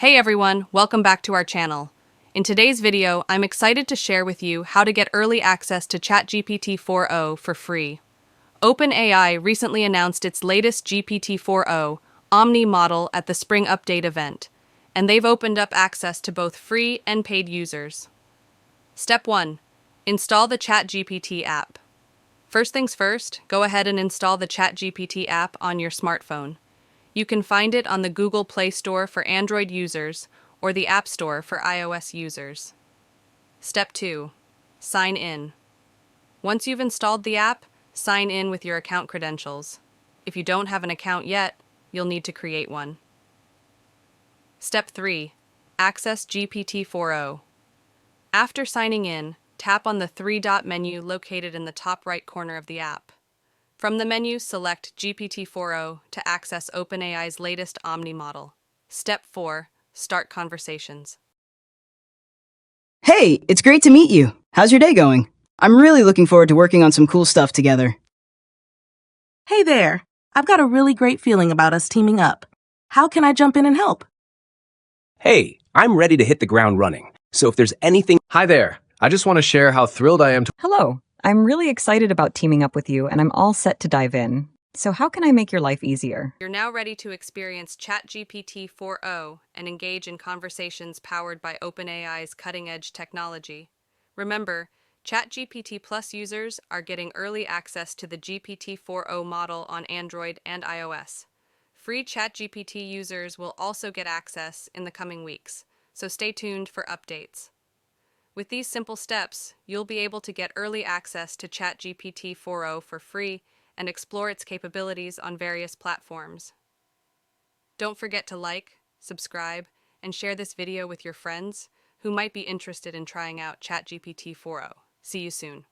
Hey everyone, welcome back to our channel. In today's video, I'm excited to share with you how to get early access to ChatGPT-4o for free. OpenAI recently announced its latest GPT-4o Omni model at the Spring Update event, and they've opened up access to both free and paid users. Step 1. Install the ChatGPT app. First things first, go ahead and install the ChatGPT app on your smartphone. You can find it on the Google Play Store for Android users or the App Store for iOS users. Step 2. Sign in. Once you've installed the app, sign in with your account credentials. If you don't have an account yet, you'll need to create one. Step 3. Access GPT-4o. After signing in, tap on the three-dot menu located in the top right corner of the app. From the menu, select GPT-4o to access OpenAI's latest Omni model. Step 4. Start conversations. Hey, it's great to meet you. How's your day going? I'm really looking forward to working on some cool stuff together. Hey there. I've got a really great feeling about us teaming up. How can I jump in and help? Hey, I'm ready to hit the ground running. So if there's anything... Hi there. I just want to share how thrilled I am to... Hello. I'm really excited about teaming up with you, and I'm all set to dive in. So how can I make your life easier? You're now ready to experience ChatGPT-4o and engage in conversations powered by OpenAI's cutting-edge technology. Remember, ChatGPT Plus users are getting early access to the GPT-4o model on Android and iOS. Free ChatGPT users will also get access in the coming weeks, so stay tuned for updates. With these simple steps, you'll be able to get early access to ChatGPT-4o for free and explore its capabilities on various platforms. Don't forget to like, subscribe, and share this video with your friends who might be interested in trying out ChatGPT-4o. See you soon.